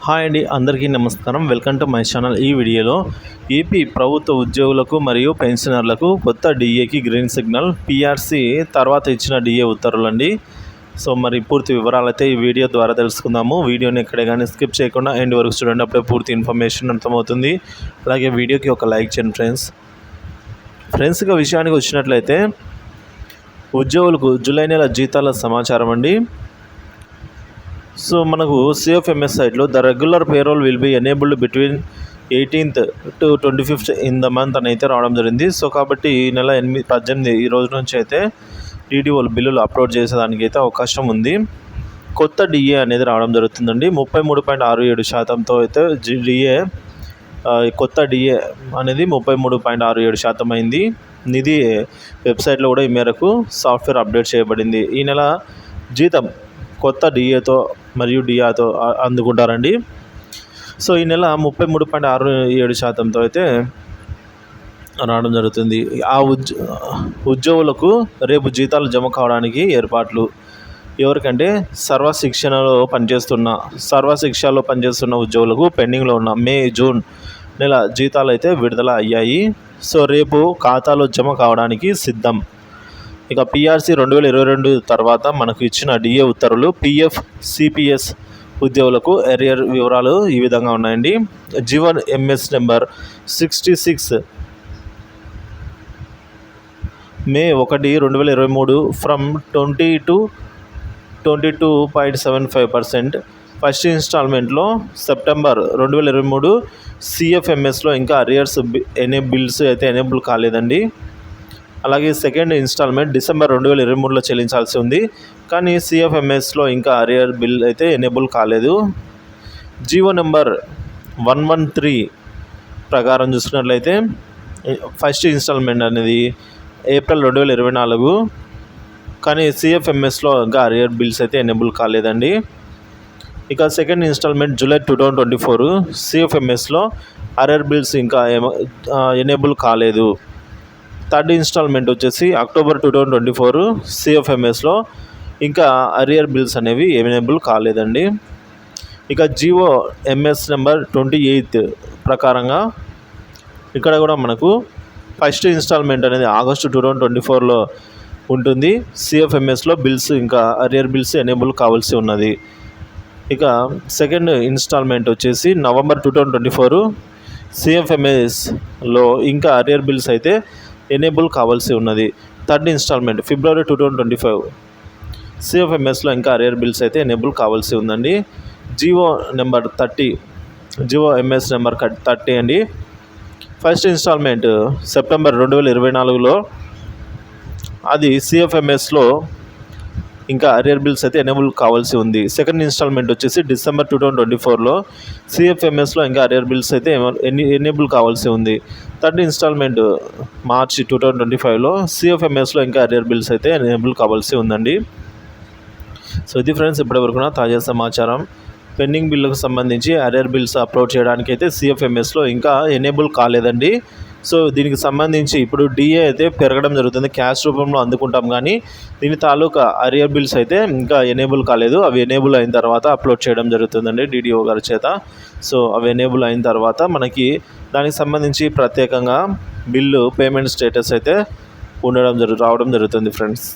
Hi అండి, అందరికీ నమస్కారం. Welcome to my channel. ఈ వీడియోలో ఏపీ ప్రభుత్వ ఉద్యోగులకు మరియు పెన్షనర్లకు కొత్త డిఏకి గ్రీన్ సిగ్నల్, పిఆర్సీ తర్వాత ఇచ్చిన డిఏ ఉత్తర్వులండి. సో మరి పూర్తి వివరాలు అయితే ఈ వీడియో ద్వారా తెలుసుకుందాము. వీడియోని ఎక్కడే కానీ స్కిప్ చేయకుండా ఎండ్ వరకు చూడండి, అప్పుడే పూర్తి ఇన్ఫర్మేషన్ అర్థమవుతుంది. అలాగే వీడియోకి ఒక లైక్ చేయండి ఫ్రెండ్స్. ఇక విషయానికి వచ్చినట్లయితే ఉద్యోగులకు జూలై నెల జీతాల సమాచారం అండి. సో మనకు CFMS సైట్లో the regular payroll will be enabled between 18th to 25th in the month అని అయితే రావడం జరిగింది. సో కాబట్టి ఈ నెల 18 ఈ రోజు నుంచి అయితే DDOలు బిల్లులు అప్లోడ్ చేసేదానికి అయితే అవకాశం ఉంది. కొత్త డిఏ అనేది రావడం జరుగుతుందండి. 33.67%తో అయితే డిఏ కొత్త డిఏ అనేది 33.67% అయింది. నిధి వెబ్సైట్లో కూడా ఈ మేరకు సాఫ్ట్వేర్ అప్డేట్ చేయబడింది. ఈ నెల జీతం కొత్త డిఏతో మరియు డిఆతో అందుకుంటారండి. సో ఈ నెల 33.67%తో అయితే రావడం జరుగుతుంది. ఉద్యోగులకు రేపు జీతాలు జమ కావడానికి ఏర్పాట్లు. ఎవరికంటే సర్వశిక్షలో పనిచేస్తున్న ఉద్యోగులకు పెండింగ్లో ఉన్న మే, జూన్ నెల జీతాలు అయితే విడుదల అయ్యాయి. సో రేపు ఖాతాలో జమ కావడానికి సిద్ధం. ఇక పిఆర్సీ 2022 తర్వాత మనకు ఇచ్చిన డిఏ ఉత్తర్వులు. PF, CPS ఉద్యోగులకు ఎరియర్ వివరాలు ఈ విధంగా ఉన్నాయండి. జీవన్ MS number 66 May 1, 2023 from 20 to 22.75%. First ఇన్స్టాల్మెంట్లో సెప్టెంబర్ 2023 CFMSలో ఇంకా అరియర్స్ బిల్స్ అయితే ఎనేబుల్ కాలేదండి. అలాగే సెకండ్ ఇన్స్టాల్మెంట్ డిసెంబర్ 2023లో చెల్లించాల్సి ఉంది, కానీ CFMSలో ఇంకా అరియర్ బిల్ అయితే ఎనేబుల్ కాలేదు. జీవో నెంబర్ 113 ప్రకారం చూసుకున్నట్లయితే ఫస్ట్ ఇన్స్టాల్మెంట్ అనేది ఏప్రిల్ 2024, కానీ CFMSలో ఇంకా అరియర్ బిల్స్ అయితే ఎనేబుల్ కాలేదండి. ఇక సెకండ్ ఇన్స్టాల్మెంట్ జూలై 2024 CFMSలో అరియర్ బిల్స్ ఇంకా ఎనేబుల్ కాలేదు. థర్డ్ ఇన్స్టాల్మెంట్ వచ్చేసి అక్టోబర్ 2024 CFMSలో ఇంకా అరియర్ బిల్స్ అనేవి ఎనేబుల్ కాలేదండి. ఇక జీవో MS నెంబర్ 28 ప్రకారంగా ఇక్కడ కూడా మనకు ఫస్ట్ ఇన్స్టాల్మెంట్ అనేది ఆగస్టు 2024లో ఉంటుంది. CFMSలో బిల్స్ ఇంకా అరియర్ బిల్స్ ఎనేబుల్ కావాల్సి ఉన్నది. ఇక సెకండ్ ఇన్స్టాల్మెంట్ వచ్చేసి నవంబర్ 2024 CFMSలో ఇంకా అరియర్ బిల్స్ అయితే ఎనేబుల్ కావాల్సి ఉన్నది. థర్డ్ ఇన్స్టాల్మెంట్ ఫిబ్రవరి 2025 CFMSలో ఇంకా అరియర్ బిల్స్ అయితే ఎనేబుల్ కావాల్సి ఉందండి. GO number 30 GO MS number 30 అండి. ఫస్ట్ ఇన్స్టాల్మెంట్ సెప్టెంబర్ 2024లో అది CFMSలో ఇంకా అరియర్ బిల్స్ అయితే ఎనేబుల్ కావాల్సి ఉంది. సెకండ్ ఇన్స్టాల్మెంట్ వచ్చేసి డిసెంబర్ 2024లో CFMSలో ఇంకా అరియర్ బిల్స్ అయితే ఎనేబుల్ కావాల్సి ఉంది. థర్డ్ ఇన్స్టాల్మెంట్ మార్చి 2025లో CFMSలో ఇంకా అరియర్ బిల్స్ అయితే ఎనేబుల్ కావాల్సి ఉందండి. సో ఇది ఫ్రెండ్స్ ఇప్పటివరకు తాజా సమాచారం. పెండింగ్ బిల్లుకు సంబంధించి అరియర్ బిల్స్ అప్లోడ్ చేయడానికి అయితే CFMSలో ఇంకా ఎనేబుల్ కాలేదండి. సో దీనికి సంబంధించి ఇప్పుడు డిఏ అయితే పెరగడం జరుగుతుంది, క్యాష్ రూపంలో అందుకుంటాం, కానీ దీని తాలూకా అరియర్ బిల్స్ అయితే ఇంకా ఎనేబుల్ కాలేదు. అవి ఎనేబుల్ అయిన తర్వాత అప్లోడ్ చేయడం జరుగుతుందండి DDO గారి చేత. సో అవి ఎనేబుల్ అయిన తర్వాత మనకి దానికి సంబంధించి ప్రత్యేకంగా బిల్లు పేమెంట్ స్టేటస్ అయితే రావడం జరుగుతుంది ఫ్రెండ్స్.